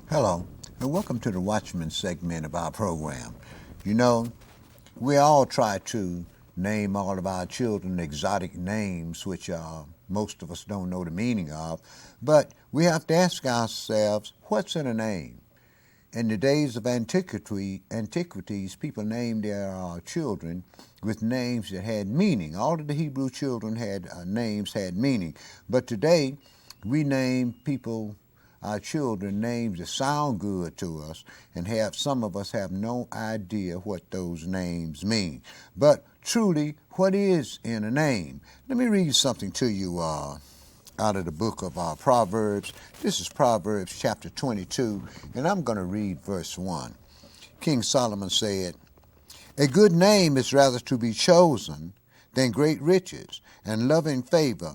Hello, and welcome to the Watchman segment of our program. You know, we all try to name all of our children exotic names, which most of us don't know the meaning of, but we have to ask ourselves, what's in a name? In the days of antiquities, people named their children with names that had meaning. All of the Hebrew children had names had meaning, but today we name our children names that sound good to us, and some of us have no idea what those names mean. But truly, what is in a name? Let me read something to you out of the book of Proverbs. This is Proverbs chapter 22, and I'm going to read verse 1. King Solomon said, "A good name is rather to be chosen than great riches, and loving favor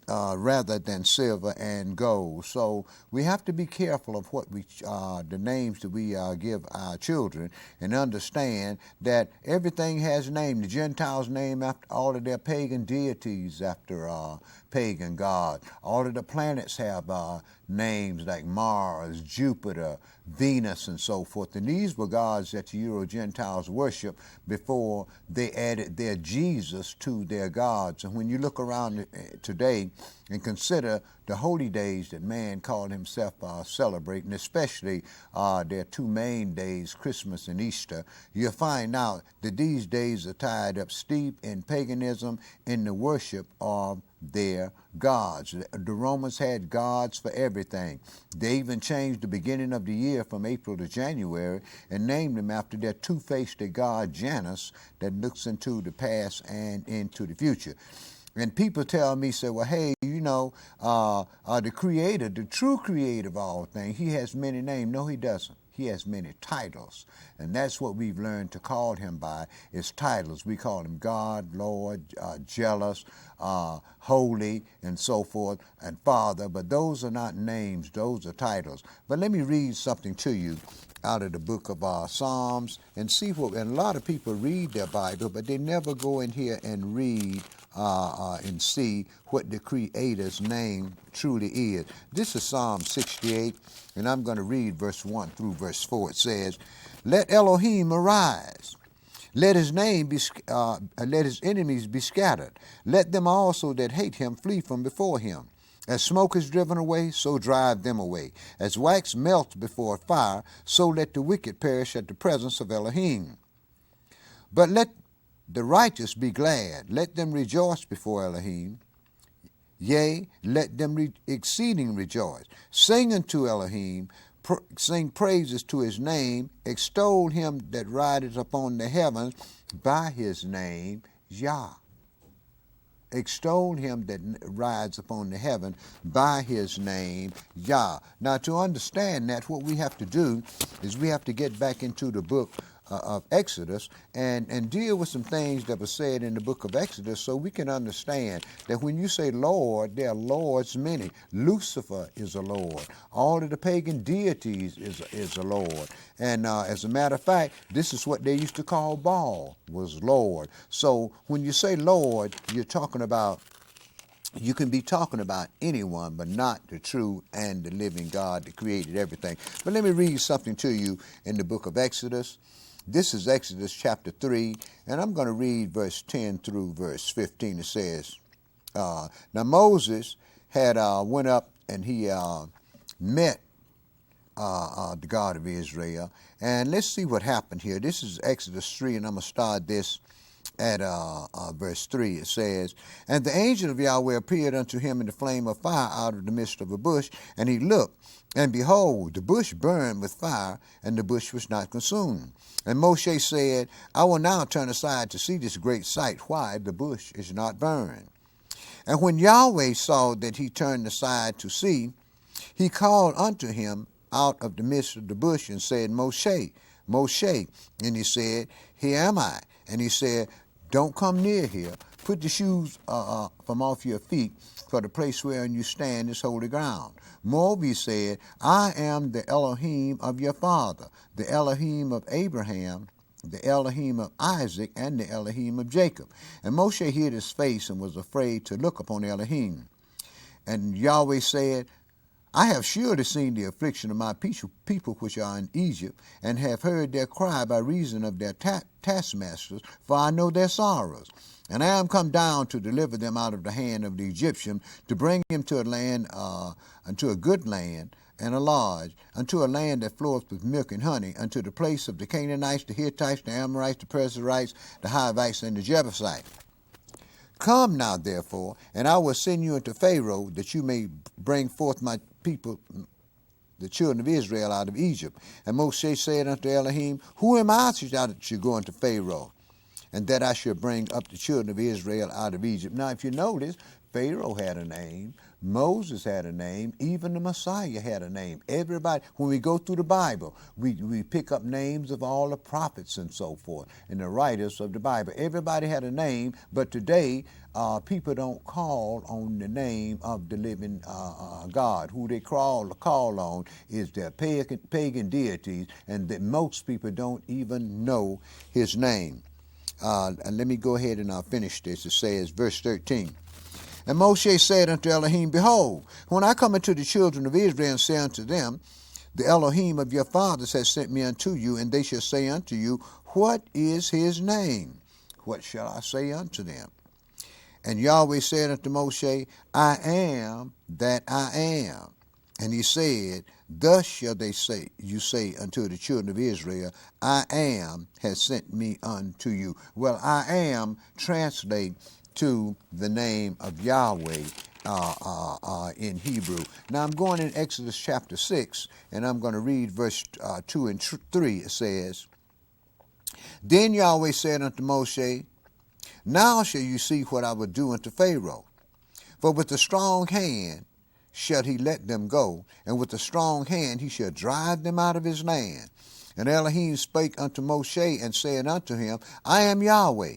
rather than silver and gold." So we have to be careful of what the names that we give our children, and understand that everything has a name. The Gentiles name after all of their pagan deities after pagan God. All of the planets have names like Mars, Jupiter, Venus, and so forth. And these were gods that the Euro-Gentiles worship before they added their Jesus to their gods. And when you look around today and consider the holy days that man called himself celebrating, especially their two main days, Christmas and Easter, you'll find out that these days are tied up steep in paganism, in the worship of their gods. The Romans had gods for everything. They even changed the beginning of the year from April to January and named them after their two-faced god Janus that looks into the past and into the future. And people tell me, say, well, hey, the creator, the true creator of all things, he has many names. No, he doesn't. He has many titles. And that's what we've learned to call him by, is titles. We call him God, Lord, jealous, holy, and so forth, and Father. But those are not names. Those are titles. But let me read something to you out of the book of Psalms and see what, and a lot of people read their Bible, but they never go in here and read and see what the Creator's name truly is. This is Psalm 68, and I'm going to read verse 1 through verse 4. It says, "Let Elohim arise. Let his enemies be scattered. Let them also that hate him flee from before him. As smoke is driven away, so drive them away. As wax melts before fire, so let the wicked perish at the presence of Elohim. But let the righteous be glad. Let them rejoice before Elohim. Yea, let them exceeding rejoice. Sing unto Elohim, sing praises to his name. Extol him that rideth upon the heavens by his name, Yah." Extol him that rides upon the heaven by his name, Yah. Now, to understand that, what we have to do is we have to get back into the book of Exodus and deal with some things that were said in the book of Exodus, so we can understand that when you say Lord, there are lords many. Lucifer is a lord. All of the pagan deities is a lord. And as a matter of fact, this is what they used to call Baal, was Lord. So when you say Lord, you can be talking about anyone, but not the true and the living God that created everything. But let me read something to you in the book of Exodus. This is Exodus chapter 3, and I'm going to read verse 10 through verse 15. It says, now Moses had went up and he met the God of Israel. And let's see what happened here. This is Exodus 3, and I'm going to start this at verse 3. It says, "And the angel of Yahweh appeared unto him in the flame of fire out of the midst of a bush, and he looked, and behold, the bush burned with fire, and the bush was not consumed. And Moshe said, I will now turn aside to see this great sight, why the bush is not burned. And when Yahweh saw that he turned aside to see, he called unto him out of the midst of the bush and said, Moshe, Moshe. And he said, Here am I. And he said, Don't come near here. Put the shoes from off your feet, for the place wherein you stand is holy ground. Moreover, he said, I am the Elohim of your father, the Elohim of Abraham, the Elohim of Isaac, and the Elohim of Jacob. And Moshe hid his face and was afraid to look upon Elohim. And Yahweh said, I have surely seen the affliction of my people which are in Egypt, and have heard their cry by reason of their taskmasters, for I know their sorrows. And I am come down to deliver them out of the hand of the Egyptian, to bring them to a land, unto a good land, and a large, unto a land that floweth with milk and honey, unto the place of the Canaanites, the Hittites, the Amorites, the Perizzites, the Hivites, and the Jebusites. Come now, therefore, and I will send you unto Pharaoh, that you may bring forth my people, the children of Israel, out of Egypt. And Moshe said unto Elohim, Who am I that I should go unto Pharaoh, and that I should bring up the children of Israel out of Egypt? Now, if you notice, Pharaoh had a name, Moses had a name, even the Messiah had a name. Everybody, when we go through the Bible, we pick up names of all the prophets and so forth, and the writers of the Bible. Everybody had a name, but today people don't call on the name of the living God. Who they call on is their pagan deities, and that most people don't even know his name. And let me go ahead and finish this. It says, verse 13. And Moshe said unto Elohim, Behold, when I come unto the children of Israel and say unto them, The Elohim of your fathers has sent me unto you, and they shall say unto you, What is his name? What shall I say unto them? And Yahweh said unto Moshe, I am that I am. And he said, Thus shall they say, you say unto the children of Israel, I am has sent me unto you. Well, I am translate to the name of Yahweh in Hebrew. Now I'm going in Exodus chapter 6, and I'm going to read verse 2 and 3. It says, Then Yahweh said unto Moshe, Now shall you see what I will do unto Pharaoh. For with a strong hand shall he let them go, and with a strong hand he shall drive them out of his land. And Elohim spake unto Moshe, and said unto him, I am Yahweh.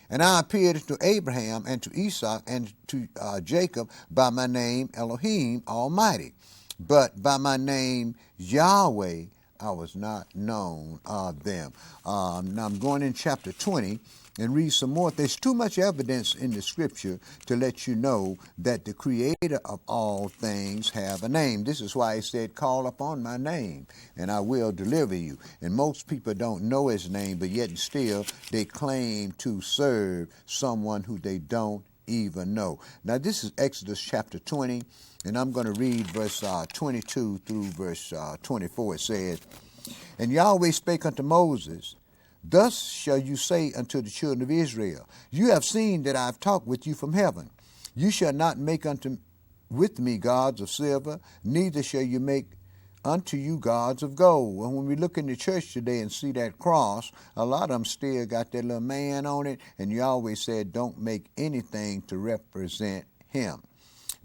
And I appeared to Abraham and to Isaac and to Jacob by my name Elohim Almighty. But by my name Yahweh I was not known of them. Now I'm going in chapter 20 and read some more. There's too much evidence in the scripture to let you know that the creator of all things have a name. This is why he said, Call upon my name and I will deliver you. And most people don't know his name, but yet still they claim to serve someone who they don't even know. Now this is Exodus chapter 20, and I'm going to read verse 22 through verse 24. It says, And Yahweh spake unto Moses, Thus shall you say unto the children of Israel, You have seen that I have talked with you from heaven. You shall not make with me gods of silver, neither shall you make unto you gods of gold. And when we look in the church today and see that cross, a lot of them still got that little man on it, and Yahweh said, don't make anything to represent him.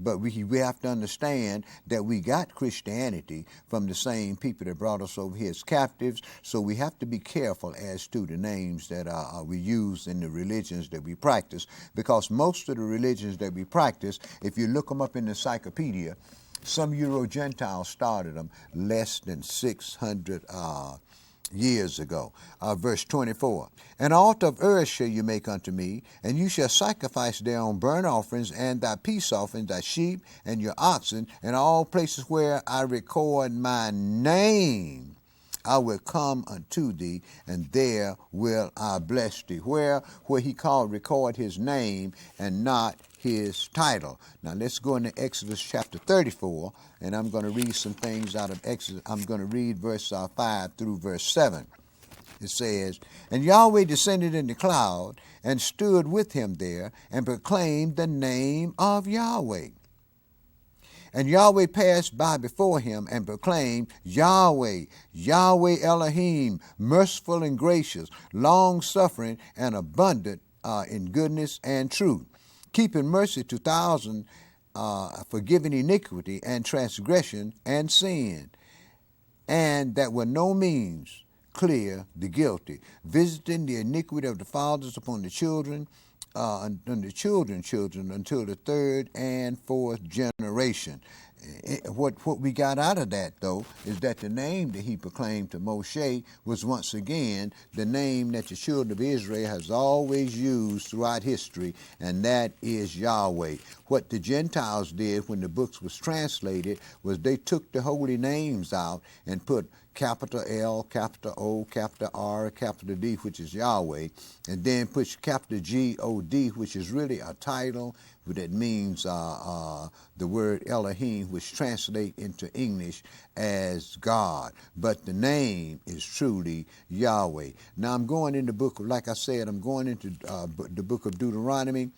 But we have to understand that we got Christianity from the same people that brought us over here as captives, so we have to be careful as to the names that we use in the religions that we practice, because most of the religions that we practice, if you look them up in the encyclopedia, some Euro-Gentiles started them less than 600 years ago. Verse 24, An altar of earth shall you make unto me, and you shall sacrifice thereon burnt offerings, and thy peace offerings, thy sheep, and your oxen, and all places where I record my name. I will come unto thee, and there will I bless thee. Where he record his name and not his title. Now let's go into Exodus chapter 34, and I'm going to read some things out of Exodus. I'm going to read verse 5 through verse 7. It says, And Yahweh descended in the cloud, and stood with him there, and proclaimed the name of Yahweh. And Yahweh passed by before him, and proclaimed, Yahweh, Yahweh Elohim, merciful and gracious, long-suffering and abundant in goodness and truth, keeping mercy to thousands, forgiving iniquity and transgression and sin, and that were no means clear the guilty, visiting the iniquity of the fathers upon the children, and the children's children until the third and fourth generation. What we got out of that, though, is that the name that he proclaimed to Moshe was once again the name that the children of Israel has always used throughout history, and that is Yahweh. What the Gentiles did when the books was translated was they took the holy names out and put capital L, capital O, capital R, capital D, which is Yahweh, and then put capital G-O-D, which is really a title that means the word Elohim, which translate into English as God. But the name is truly Yahweh. Now I'm going in the book of, like I said, I'm going into the book of Deuteronomy.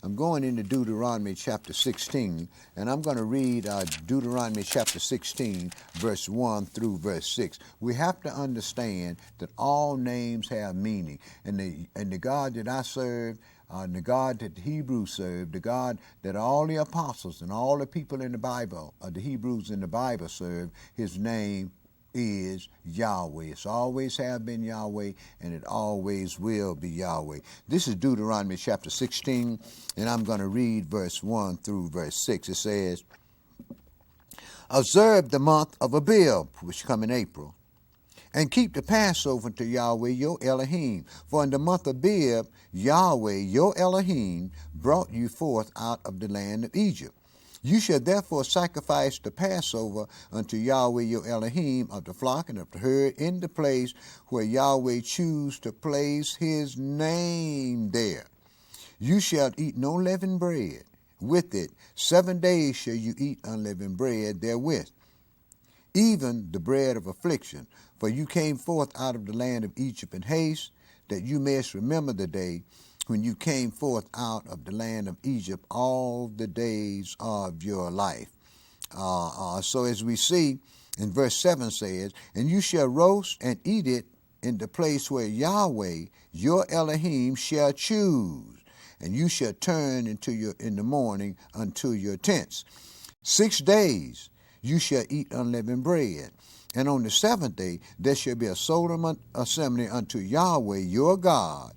I'm going into Deuteronomy chapter 16, and I'm going to read Deuteronomy chapter 16, verse 1 through verse 6. We have to understand that all names have meaning, and the God that I serve, the God that the Hebrews served, the God that all the apostles and all the people in the Bible, the Hebrews in the Bible served, his name is Yahweh. It's always have been Yahweh, and it always will be Yahweh. This is Deuteronomy chapter 16, and I'm going to read verse 1 through verse 6. It says, "Observe the month of Abib, which come in April, and keep the Passover to Yahweh your Elohim. For in the month of Abib, Yahweh your Elohim brought you forth out of the land of Egypt. You shall therefore sacrifice the Passover unto Yahweh your Elohim of the flock and of the herd in the place where Yahweh choose to place his name there. You shall eat no leavened bread with it. 7 days shall you eat unleavened bread therewith, even the bread of affliction. For you came forth out of the land of Egypt in haste, that you mayest remember the day when you came forth out of the land of Egypt all the days of your life." So as we see in verse 7 says, "And you shall roast and eat it in the place where Yahweh your Elohim shall choose, and you shall turn in the morning unto your tents. 6 days you shall eat unleavened bread, and on the 7th day there shall be a solemn assembly unto Yahweh your God.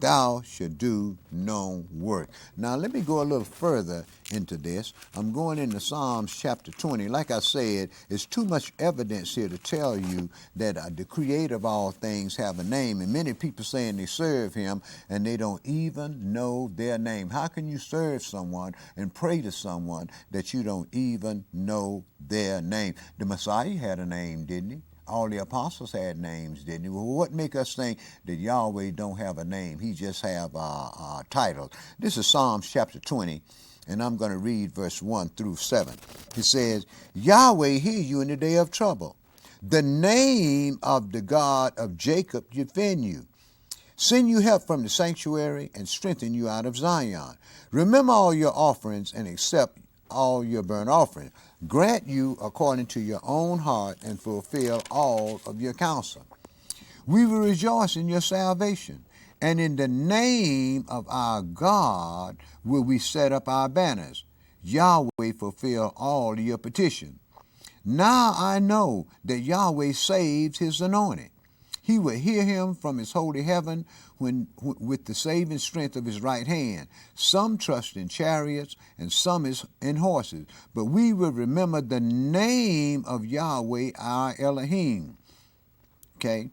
Thou shalt do no work." Now let me go a little further into this. I'm going into Psalms chapter 20. Like I said, it's too much evidence here to tell you that the creator of all things have a name. And many people saying they serve him and they don't even know their name. How can you serve someone and pray to someone that you don't even know their name? The Messiah had a name, didn't he? All the apostles had names, didn't he? Well, what make us think that Yahweh don't have a name? He just have titles. This is Psalms chapter 20, and I'm going to read verse 1 through 7. It says, "Yahweh hear you in the day of trouble. The name of the God of Jacob defend you. Send you help from the sanctuary and strengthen you out of Zion. Remember all your offerings and accept all your burnt offerings. Grant you according to your own heart and fulfill all of your counsel. We will rejoice in your salvation, and in the name of our God will we set up our banners. Yahweh fulfill all your petition. Now I know that Yahweh saves his anointed. He will hear him from his holy heaven with the saving strength of his right hand. Some trust in chariots and some in horses, but we will remember the name of Yahweh our Elohim." Okay?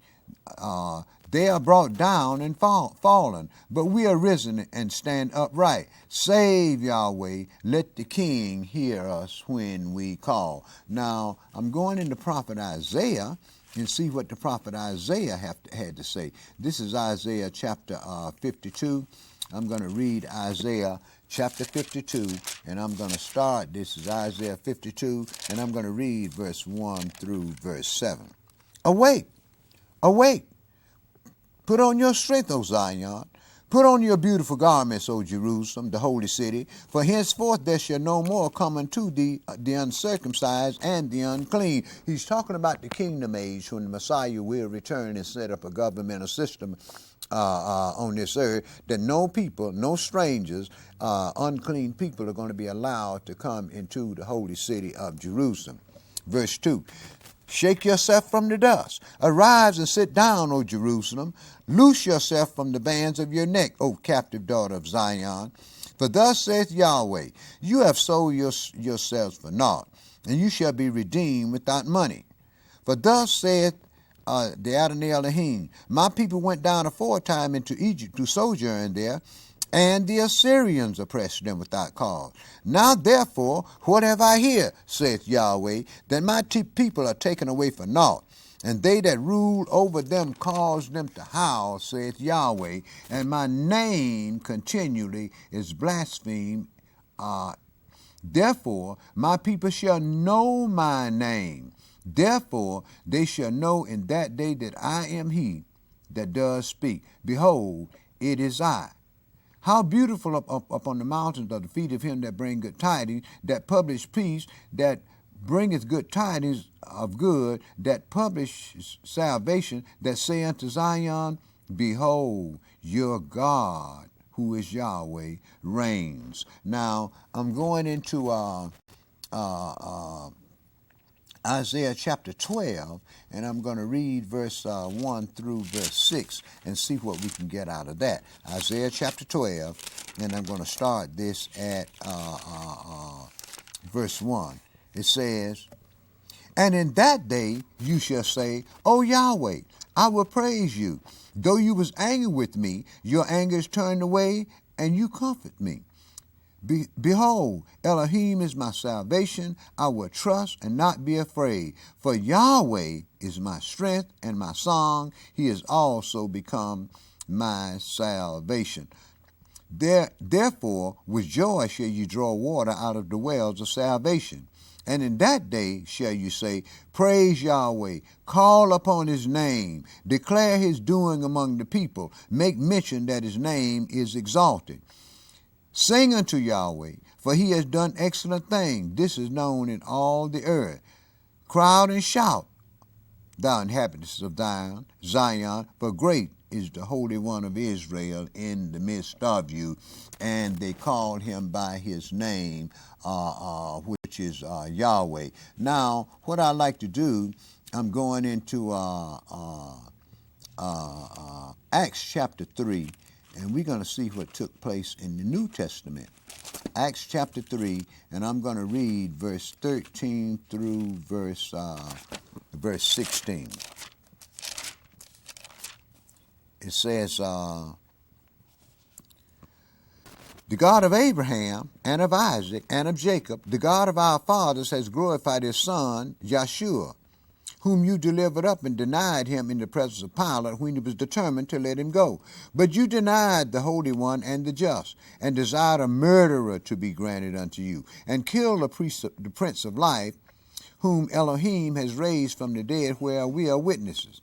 They are brought down and fallen, but we are risen and stand upright. Save Yahweh, let the King hear us when we call. Now, I'm going into prophet Isaiah and see what the prophet Isaiah had to say. This is Isaiah chapter 52. I'm going to read Isaiah chapter 52, and I'm going to start. This is Isaiah 52, and I'm going to read verse 1 through verse 7. "Awake, awake, put on your strength, O Zion. Put on your beautiful garments, O Jerusalem, the holy city. For henceforth there shall no more come unto thee the uncircumcised and the unclean." He's talking about the kingdom age when the Messiah will return and set up a governmental system on this earth, that no people, no strangers, unclean people are going to be allowed to come into the holy city of Jerusalem. Verse 2. "Shake yourself from the dust. Arise and sit down, O Jerusalem. Loose yourself from the bands of your neck, O captive daughter of Zion. For thus saith Yahweh, you have sold yourselves for naught, and you shall be redeemed without money. For thus saith the Adonai Elohim, my people went down aforetime into Egypt to sojourn there, and the Assyrians oppressed them without cause. Now therefore, what have I here, saith Yahweh, that my people are taken away for naught, and they that rule over them cause them to howl, saith Yahweh, and my name continually is blasphemed. Therefore my people shall know my name. Therefore they shall know in that day that I am he that does speak. Behold, it is I. How beautiful upon the mountains are the feet of him that bring good tidings, that publish peace, that bringeth good tidings of good, that publish salvation, that say unto Zion, behold, your God, who is Yahweh, reigns. Now, I'm going into Isaiah chapter 12, and I'm going to read verse 1 through verse 6 and see what we can get out of that. Isaiah chapter 12, and I'm going to start this at verse 1. It says, and in that day you shall say, O Yahweh, I will praise you. Though you was angry with me, your anger is turned away, and you comfort me. Behold, Elohim is my salvation. I will trust and not be afraid. For Yahweh is my strength and my song. He has also become my salvation. Therefore, with joy shall you draw water out of the wells of salvation. And in that day shall you say, praise Yahweh, call upon his name, declare his doing among the people, make mention that his name is exalted. Sing unto Yahweh, for he has done excellent things. This is known in all the earth. Cry out and shout, thou inhabitants of Zion, for great is the Holy One of Israel in the midst of you. And they called him by his name, which is Yahweh. Now, what I like to do, I'm going into Acts chapter 3, and we're going to see what took place in the New Testament. Acts chapter 3, and I'm going to read verse 13 through verse 16. It says, the God of Abraham and of Isaac and of Jacob, the God of our fathers, has glorified his son, Yeshua, whom you delivered up and denied him in the presence of Pilate when he was determined to let him go. But you denied the Holy One and the just, and desired a murderer to be granted unto you, and killed the Prince of Life, whom Elohim has raised from the dead, where we are witnesses.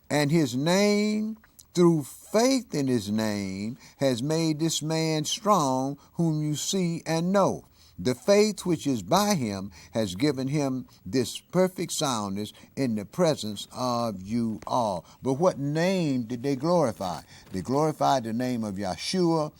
And his name, through faith in his name, has made this man strong, whom you see and know. The faith which is by him has given him this perfect soundness in the presence of you all. But what name did they glorify? They glorified the name of Yeshua,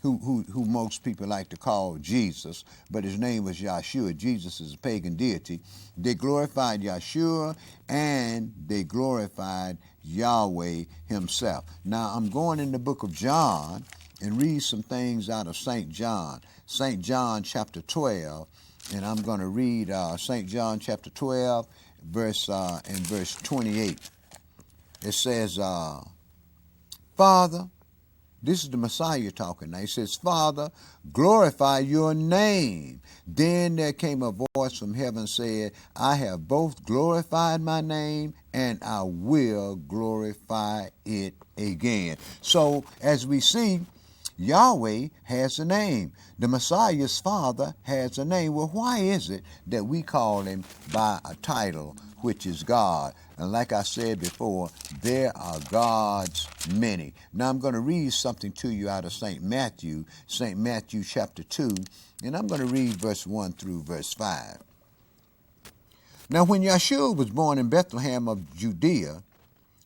who most people like to call Jesus, but his name was Yeshua. Jesus is a pagan deity. They glorified Yeshua, and they glorified Yahweh himself. Now, I'm going in the book of John and read some things out of St. John. St. John chapter 12, and I'm going to read St. John chapter 12, verse 28. It says, Father, this is the Messiah talking now. He says, Father, glorify your name. Then there came a voice from heaven said, I have both glorified my name, and I will glorify it again. So, as we see, Yahweh has a name. The Messiah's father has a name. Well, why is it that we call him by a title, which is God? And like I said before, there are gods many. Now I'm going to read something to you out of St. Matthew chapter 2, and I'm going to read verse 1 through verse 5. Now when Yeshua was born in Bethlehem of Judea,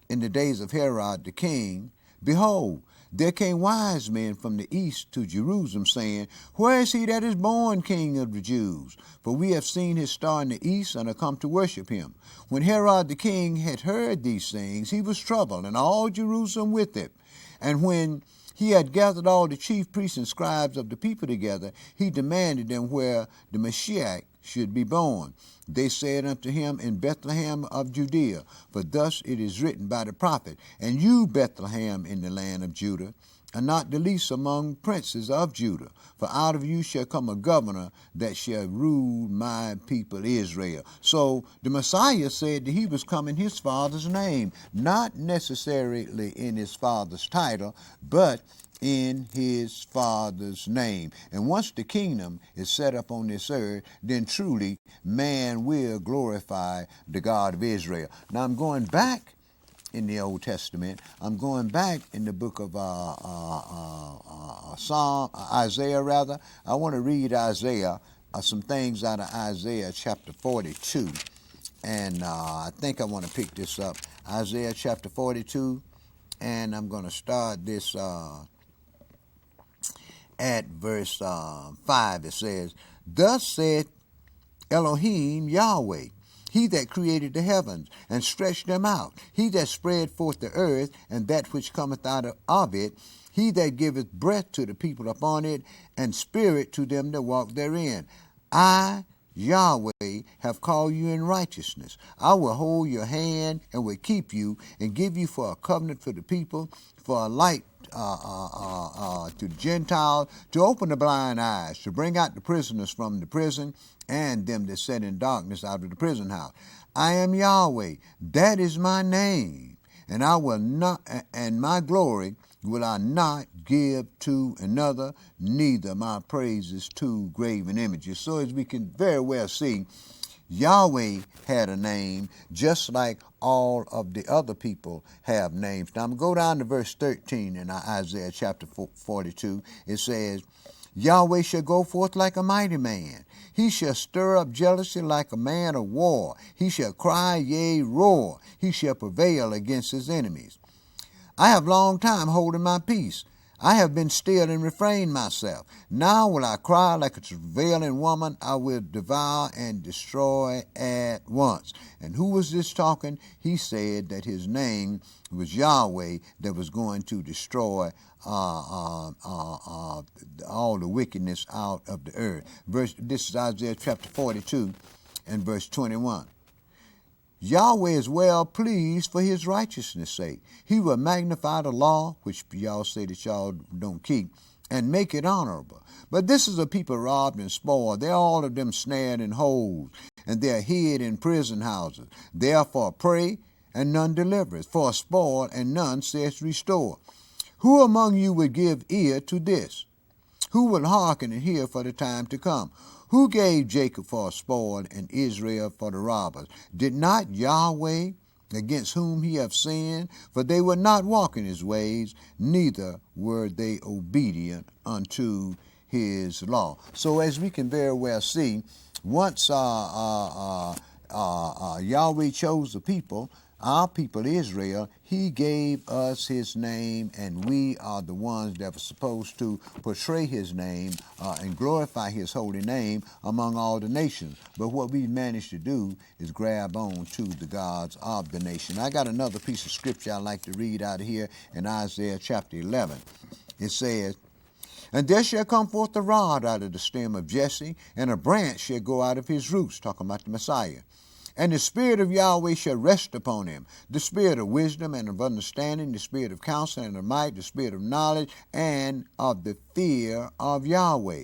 in the days of Herod the king, behold, there came wise men from the east to Jerusalem, saying, Where is he that is born King of the Jews? For we have seen his star in the east, and are come to worship him. When Herod the king had heard these things, he was troubled, and all Jerusalem with it. And when he had gathered all the chief priests and scribes of the people together. He demanded them where the Messiah should be born. They said unto him, In Bethlehem of Judea, for thus it is written by the prophet, And you, Bethlehem, in the land of Judah, are not the least among princes of Judah, for out of you shall come a governor that shall rule my people Israel. So the Messiah said that he was coming in his father's name, not necessarily in his father's title, but in his father's name. And once the kingdom is set up on this earth, then truly man will glorify the God of Israel. Now I'm going back in the Old Testament. I'm going back in the book of Isaiah, rather. I want to read Isaiah, some things out of Isaiah chapter 42. And I think I want to pick this up. Isaiah chapter 42. And I'm going to start this at verse 5. It says, Thus saith Elohim Yahweh, He that created the heavens and stretched them out, He that spread forth the earth and that which cometh out of it, He that giveth breath to the people upon it, and spirit to them that walk therein. I, Yahweh, have called you in righteousness. I will hold your hand and will keep you and give you for a covenant for the people, for a light to the Gentiles, to open the blind eyes, to bring out the prisoners from the prison, and them that sat in darkness out of the prison house. I am Yahweh, that is my name, and I will not, and my glory will I not give to another, neither my praises to graven images. So as we can very well see, Yahweh had a name just like all of the other people have names. Now I'm going to go down to verse 13 in Isaiah chapter 42. It says, Yahweh shall go forth like a mighty man. He shall stir up jealousy like a man of war. He shall cry, yea, roar. He shall prevail against his enemies. I have long time holding my peace. I have been still and refrained myself. Now will I cry like a travailing woman. I will devour and destroy at once. And who was this talking? He said that his name was Yahweh, that was going to destroy all the wickedness out of the earth. This is Isaiah chapter 42 and verse 21. Yahweh is well pleased for his righteousness' sake. He will magnify the law, which y'all say that y'all don't keep, and make it honorable. But this is a people robbed and spoiled. They're all of them snared in holes, and they're hid in prison houses. Therefore pray, and none delivereth, for a spoil, and none saith restore. Who among you would give ear to this? Who will hearken and hear for the time to come? Who gave Jacob for a spoil and Israel for the robbers? Did not Yahweh, against whom he hath sinned? For they would not walk in his ways, neither were they obedient unto his law. So as we can very well see, once Yahweh chose the people, our people Israel, he gave us his name, and we are the ones that were supposed to portray his name and glorify his holy name among all the nations. But what we managed to do is grab on to the gods of the nation. I got another piece of scripture I'd like to read out of here in Isaiah chapter 11. It says, And there shall come forth a rod out of the stem of Jesse, and a branch shall go out of his roots, talking about the Messiah. And the Spirit of Yahweh shall rest upon him, the Spirit of wisdom and of understanding, the Spirit of counsel and of might, the Spirit of knowledge and of the fear of Yahweh.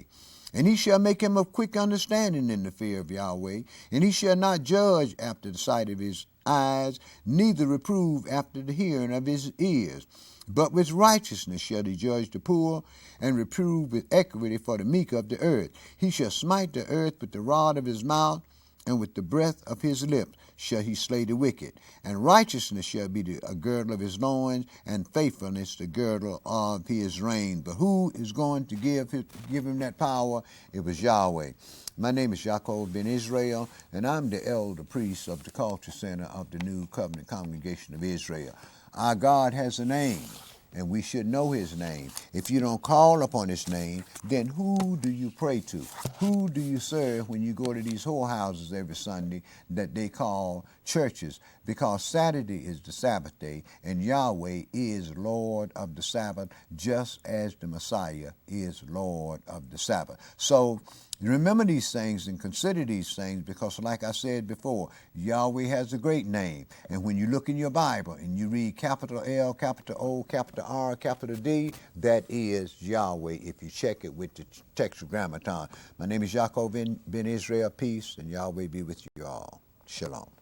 And he shall make him of quick understanding in the fear of Yahweh. And he shall not judge after the sight of his eyes, neither reprove after the hearing of his ears. But with righteousness shall he judge the poor, and reprove with equity for the meek of the earth. He shall smite the earth with the rod of his mouth, and with the breath of his lips shall he slay the wicked. And righteousness shall be a girdle of his loins, and faithfulness the girdle of his reign. But who is going to give him that power? It was Yahweh. My name is Yaakov ben Israel, and I'm the elder priest of the Culture Center of the New Covenant Congregation of Israel. Our God has a name, and we should know his name. If you don't call upon his name, then who do you pray to? Who do you serve when you go to these whorehouses every Sunday that they call churches? Because Saturday is the Sabbath day, and Yahweh is Lord of the Sabbath, just as the Messiah is Lord of the Sabbath. So remember these things and consider these things, because like I said before, Yahweh has a great name. And when you look in your Bible and you read capital L, capital O, capital R, capital D, that is Yahweh if you check it with the Tetragrammaton. My name is Yaakov ben Israel. Peace, and Yahweh be with you all. Shalom.